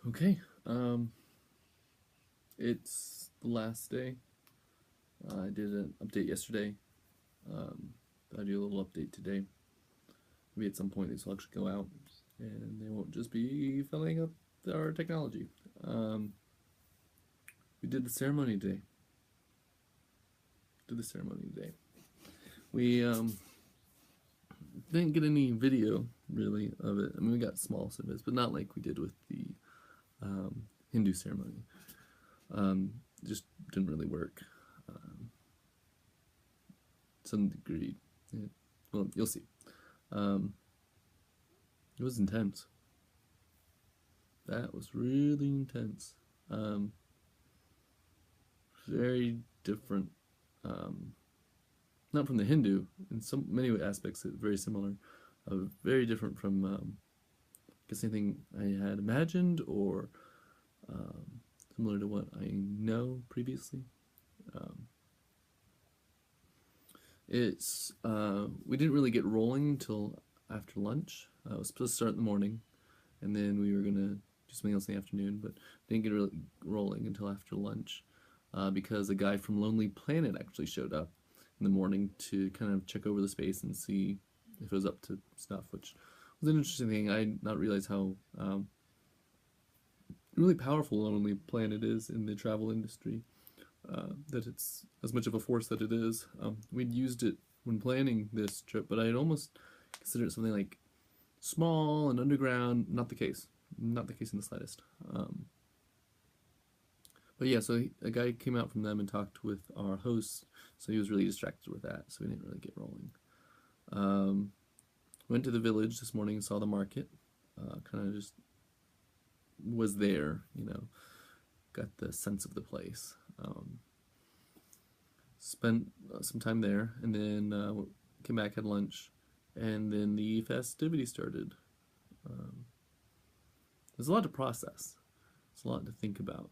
Okay, it's the last day. I did an update yesterday. Um, I'll do a little update today. Maybe at some point these will actually go out, and they won't just be filling up our technology. Um, we did the ceremony today. We didn't get any video really of it. I mean, we got small snippets, but not like we did with the Hindu ceremony. Just didn't really work. Some degree. Yeah. Well, you'll see. Um, it was intense. That was really intense. Very different. Not from the Hindu. In some many aspects, it's very similar. Very different from, I guess, anything I had imagined or similar to what I know previously. We didn't really get rolling until after lunch. It was supposed to start in the morning, and then we were gonna do something else in the afternoon, but didn't get really rolling until after lunch because a guy from Lonely Planet actually showed up in the morning to kind of check over the space and see if it was up to snuff, which was an interesting thing. I did not realize how really powerful Lonely Planet is in the travel industry. That it's as much of a force that it is. We'd used it when planning this trip, but I'd almost consider it something like small and underground. Not the case. Not the case in the slightest. But yeah, so a guy came out from them and talked with our host, so he was really distracted with that, so we didn't really get rolling. Went to the village this morning and saw the market. Kind of just was there, got the sense of the place. Spent some time there, and then came back, had lunch, and then the festivity started. There's a lot to process. There's a lot to think about.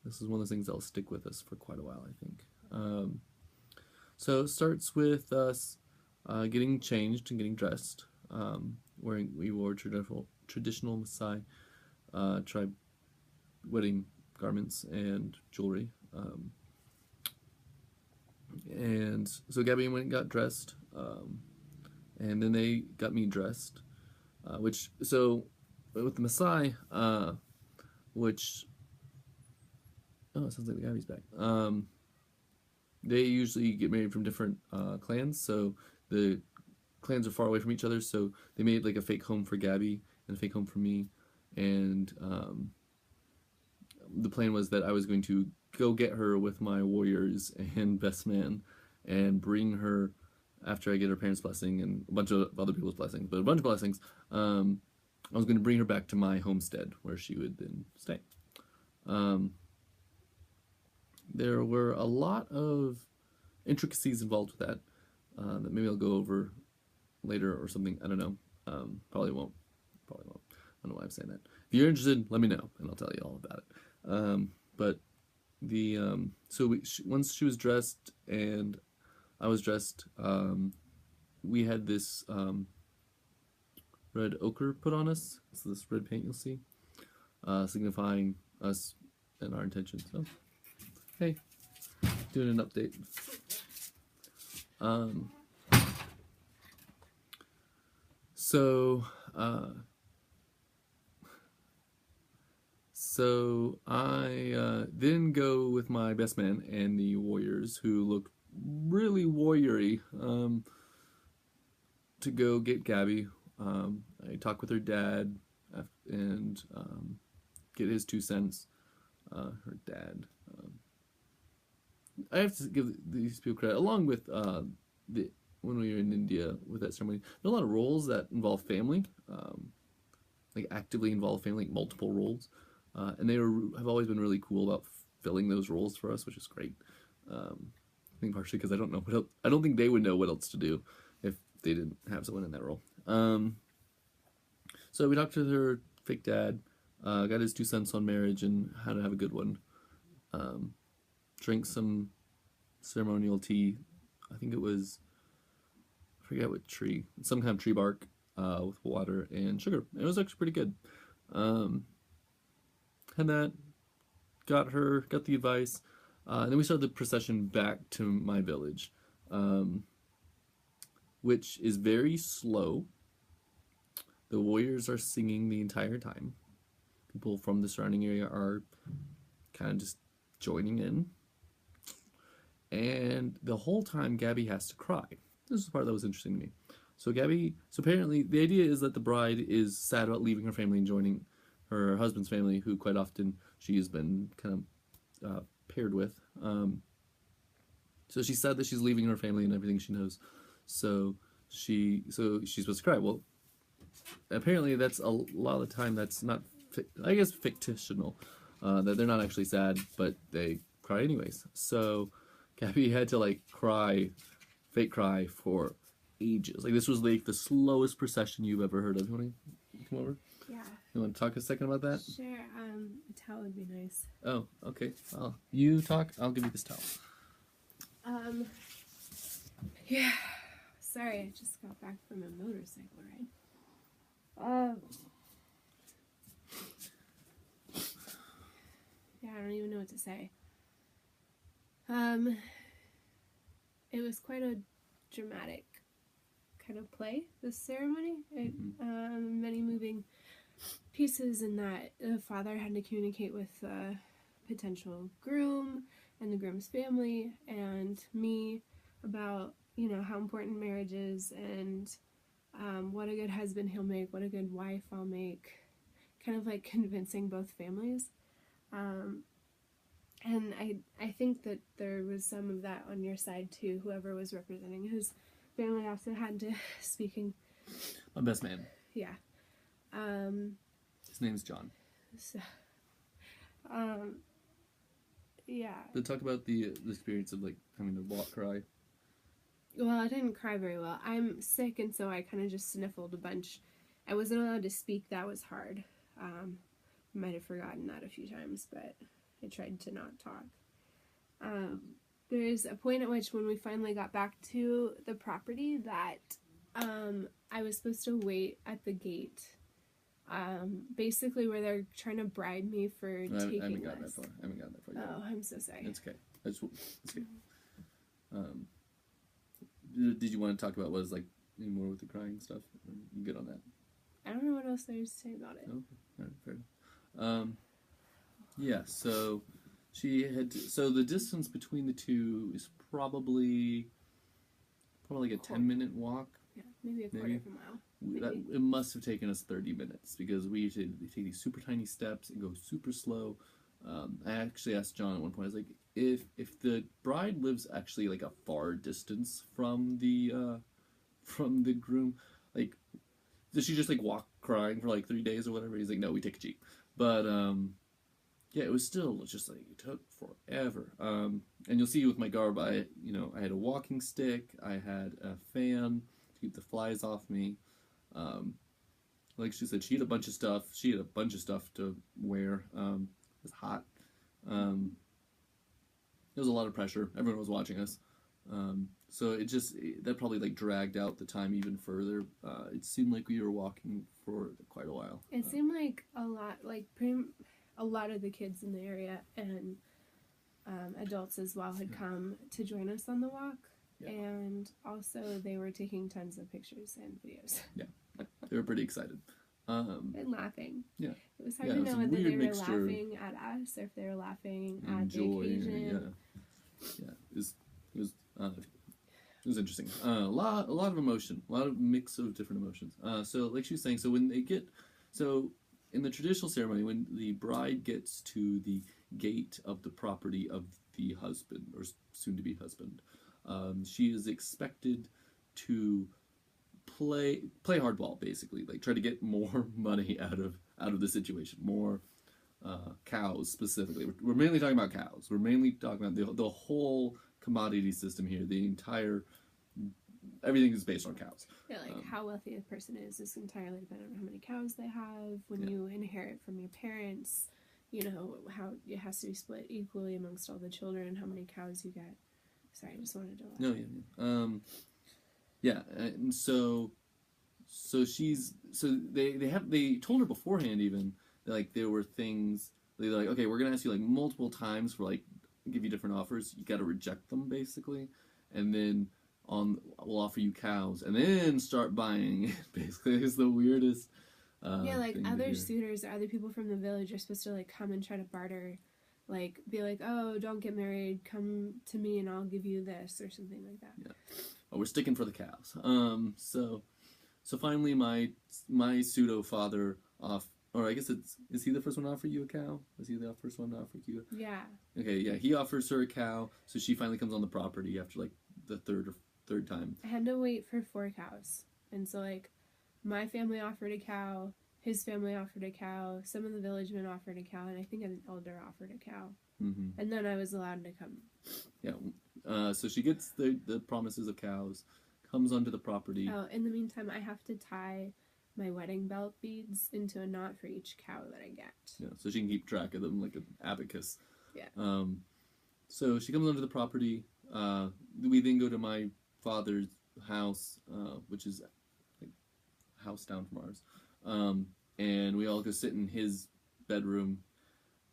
This is one of those things that'll stick with us for quite a while, I think. So it starts with us getting changed and getting dressed. We wore traditional Maasai tribe wedding garments and jewelry. And so Gabby went and got dressed, and then they got me dressed, with the Maasai, it sounds like Gabby's back. They usually get married from different clans, so the clans are far away from each other, so they made like a fake home for Gabby and a fake home for me, and the plan was that I was going to go get her with my warriors and best man and bring her after I get her parents' blessing and a bunch of other people's blessings, but a bunch of blessings. I was going to bring her back to my homestead where she would then stay. There were a lot of intricacies involved with that that maybe I'll go over later or something. I don't know. Probably won't. I don't know why I'm saying that. If you're interested, let me know and I'll tell you all about it. But once she was dressed and I was dressed, we had this red ochre put on us. So this red paint you'll see, signifying us and our intentions. So, hey, doing an update. So I then go with my best man and the warriors, who looked really warriory, to go get Gabby. I talk with her dad and get his 2 cents. Her dad. I have to give these people credit, along with when we were in India with that ceremony. There are a lot of roles that involve family, like actively involve family, like multiple roles. And they have always been really cool about filling those roles for us, which is great. I think partially because I don't know what else. I don't think they would know what else to do if they didn't have someone in that role. So we talked to her fake dad, got his 2 cents on marriage and how to have a good one. Drank some ceremonial tea. I think it was, I forget what tree, some kind of tree bark with water and sugar. It was actually pretty good. had that, got the advice, and then we started the procession back to my village, um, which is very slow. The warriors are singing the entire time. People from the surrounding area are kind of just joining in. And the whole time, Gabby has to cry. This is the part that was interesting to me. So apparently the idea is that the bride is sad about leaving her family and joining her husband's family, who quite often she has been kind of paired with. So she's sad that she's leaving her family and everything she knows. So she's supposed to cry. Well, apparently that's a lot of the time that's not, I guess, fictional. That they're not actually sad, but they cry anyways. So Gabby had to like fake cry for ages. Like this was like the slowest procession you've ever heard of. You want to come over? Yeah. You want to talk a second about that? Sure. A towel would be nice. Oh, okay. You talk. I'll give you this towel. Yeah. Sorry, I just got back from a motorcycle ride. Yeah, I don't even know what to say. It was quite a dramatic kind of play, this ceremony. Many moving pieces in that the father had to communicate with the potential groom and the groom's family and me about, how important marriage is and what a good husband he'll make, what a good wife I'll make, kind of like convincing both families. And I think that there was some of that on your side too, whoever was representing his family also had to speaking. My best man. Yeah. His name's John. So, yeah. But talk about the experience of like having to cry. Well, I didn't cry very well. I'm sick, and so I kind of just sniffled a bunch. I wasn't allowed to speak. That was hard. Might have forgotten that a few times, but I tried to not talk. There's a point at which when we finally got back to the property that I was supposed to wait at the gate. Basically where they're trying to bribe me for taking I haven't gotten that far. Yet. Oh, I'm so sorry. It's okay. It's okay. Did you want to talk about what was like any more with the crying stuff? You good on that? I don't know what else there is to say about it. Okay. All right, fair enough. Yeah, so so the distance between the two is probably like a 10-minute walk. Yeah, maybe a quarter of a mile. It must have taken us 30 minutes because we take these super tiny steps and go super slow. I actually asked John at one point, I was like, if the bride lives actually like a far distance from the groom, like, does she just like walk crying for like 3 days or whatever? He's like, no, we take a Jeep. But yeah, it was still just like, it took forever. And you'll see with my garb, I had a walking stick, I had a fan to keep the flies off me. Like she said, she had a bunch of stuff. She had a bunch of stuff to wear. It was hot. There was a lot of pressure. Everyone was watching us. So that probably like dragged out the time even further. It seemed like we were walking for quite a while. It seemed like a lot of the kids in the area and adults as well had come to join us on the walk. Yeah. And also they were taking tons of pictures and videos. Yeah, they were pretty excited. And laughing. Yeah. It was hard to know whether they were laughing at us or if they were laughing at the occasion. Yeah. It was interesting. A lot of emotion, a lot of mix of different emotions. So like she was saying, so in the traditional ceremony, when the bride gets to the gate of the property of the husband or soon-to-be husband, she is expected to play hardball, basically, like try to get more money out of the situation, more cows specifically. We're mainly talking about cows. We're mainly talking about the whole commodity system here. Everything is based on cows. Yeah, like how wealthy a person is entirely dependent on how many cows they have. When you inherit from your parents, how it has to be split equally amongst all the children and how many cows you get. Sorry, I just wanted to laugh. No, yeah. And so they told her beforehand even that, like, there were things they're like, okay, we're gonna ask you like multiple times for like give you different offers. You got to reject them basically, and then we'll offer you cows, and then start buying. Basically, it's the weirdest. Yeah, like thing to other hear. suitors or other people from the village are supposed to like come and try to barter, like be like, oh, don't get married, come to me and I'll give you this or something like that. Yeah. Oh, we're sticking for the cows. So finally, my pseudo father or I guess is he the first one to offer you a cow? Was he the first one to offer you? Yeah. Okay, yeah, he offers her a cow, so she finally comes on the property after like the third time. I had to wait for 4 cows. And so like my family offered a cow, his family offered a cow, some of the village men offered a cow, and I think an elder offered a cow. Mm-hmm. And then I was allowed to come. Yeah. So she gets the promises of cows, comes onto the property. Oh, in the meantime, I have to tie my wedding belt beads into a knot for each cow that I get. Yeah, so she can keep track of them like an abacus. Yeah. So she comes onto the property. We then go to my father's house, which is like a house down from ours. And we all go sit in his bedroom.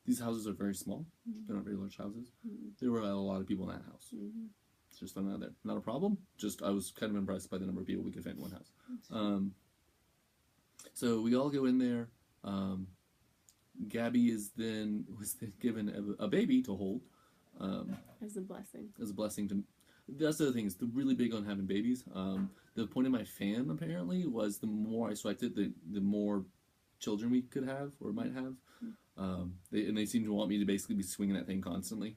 These houses are very small. Mm-hmm. They're not very large houses. Mm-hmm. There were a lot of people in that house. Mm-hmm. It's just not there. Not a problem. Just I was kind of impressed by the number of people we could fit in one house. So we all go in there. Gabby was then given a baby to hold. As a blessing. As a blessing to. That's the other thing. Is they're really big on having babies. The point of my fan apparently was the more I swiped it, the more children we could have or might have. They seem to want me to basically be swinging that thing constantly.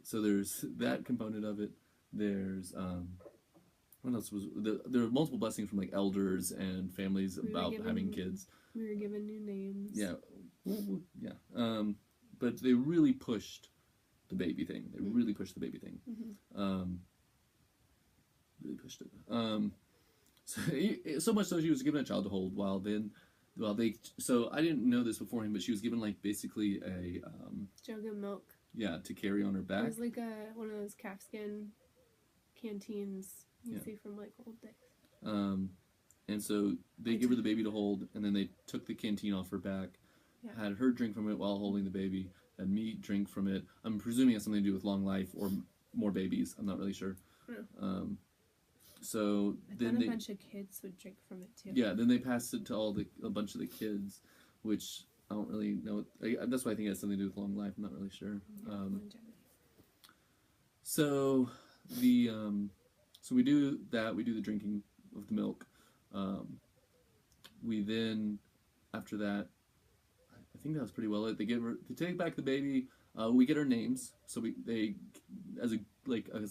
So there's that component of it. There's what else was there were multiple blessings from like elders and families about having kids. We were given new names. Yeah, yeah. But they really pushed the baby thing. They really pushed the baby thing. Mm-hmm. Really pushed it. So much so she was given a child to hold while they. So I didn't know this beforehand, but she was given like basically a jug of milk. Yeah, to carry on her back. It was like one of those calfskin canteens you see from like old days. And so they give her the baby to hold, and then they took the canteen off her back, had her drink from it while holding the baby, had me drink from it. I'm presuming it has something to do with long life or more babies. I'm not really sure. Yeah. So then a bunch of kids would drink from it too. Yeah, then they passed it to a bunch of the kids, which I don't really know. That's why I think it has something to do with long life. I'm not really sure. So we do that. We do the drinking of the milk. We then, after that, I think that was pretty well it. They take back the baby. We get our names. So as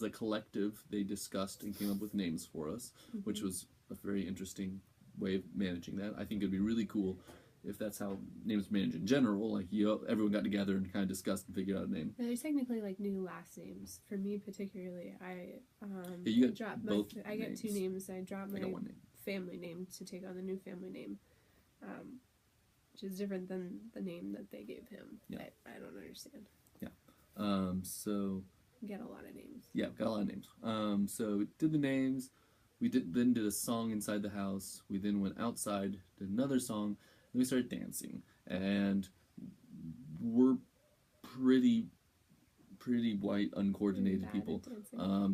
a collective, they discussed and came up with names for us, which was a very interesting way of managing that. I think it'd be really cool if that's how names managed in general. Like everyone got together and kind of discussed and figured out a name. There's technically like new last names for me particularly. I get 2 names. I dropped my family name to take on the new family name, which is different than the name that they gave him. Yeah. I don't understand. Yeah. So. Get a lot of names. Yeah, got a lot of names. So we did the names. We then did a song inside the house. We then went outside, did another song. Then we started dancing, and we're pretty white, uncoordinated people.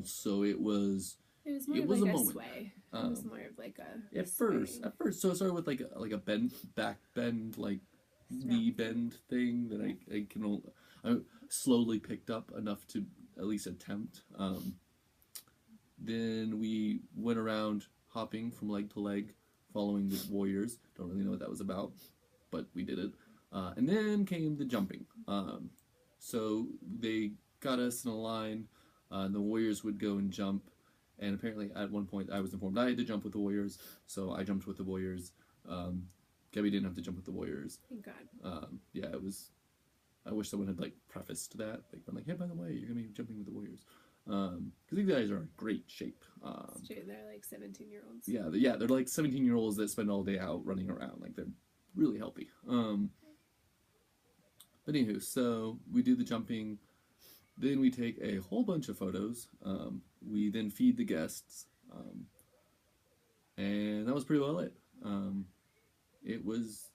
So it was. It was more like a moment. Sway. It was more of like a. At first, so it started with like a back bend, like knee bend thing that I slowly picked up enough to at least attempt. Then we went around hopping from leg to leg, following the warriors. Don't really know what that was about, but we did it. And then came the jumping. So they got us in a line. The warriors would go and jump. And apparently at one point I was informed I had to jump with the warriors. So I jumped with the warriors. Gabby didn't have to jump with the warriors. Thank God. Yeah, it was... I wish someone had prefaced that, been hey, by the way, you're gonna be jumping with the warriors, because these guys are in great shape. It's true. They're like 17-year-olds. Yeah, they're like 17-year-olds that spend all day out running around. They're really healthy. But anywho, so we do the jumping, then we take a whole bunch of photos. We then feed the guests, and that was pretty well it. It was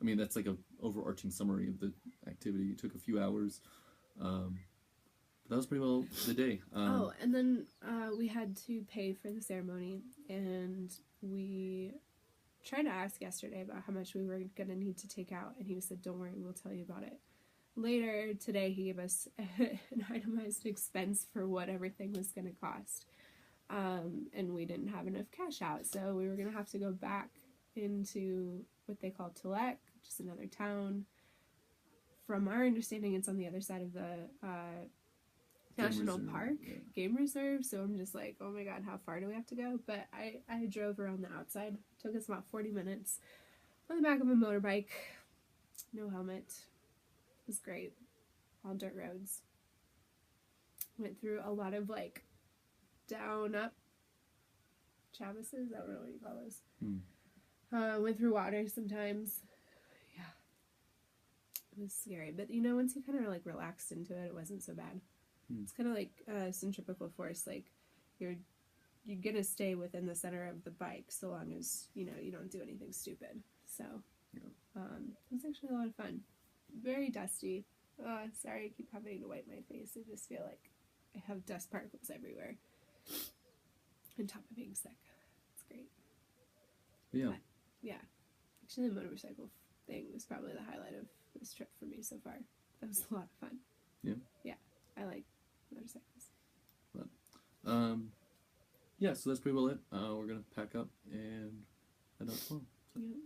I mean, that's like a overarching summary of the activity. It took a few hours. But that was pretty well the day. Oh, and then we had to pay for the ceremony, and we tried to ask yesterday about how much we were going to need to take out, and he said, don't worry, we'll tell you about it. Later today, he gave us an itemized expense for what everything was going to cost. And we didn't have enough cash out, so we were going to have to go back into what they call Tilek, just another town. From our understanding, it's on the other side of the national park, game reserve, so I'm just like, oh my god, how far do we have to go? But I drove around the outside. It took us about 40 minutes on the back of a motorbike, no helmet. It was great. All dirt roads. Went through a lot of like down up Chavises, I don't know what you call those. Went through water sometimes. Yeah, it was scary, but you know, once you kind of like relaxed into it, it wasn't so bad. It's kind of like centripetal force. Like you're gonna stay within the center of the bike so long as you know you don't do anything stupid. So it was actually a lot of fun. Very dusty. Sorry, I keep having to wipe my face. I just feel like I have dust particles everywhere. On top of being sick, it's great. Yeah. But, yeah. Actually, the motorcycle thing was probably the highlight of this trip for me so far. That was a lot of fun. Yeah. Yeah, I like motorcycles. But, yeah, so that's pretty well it. We're gonna pack up and head out home. Yeah.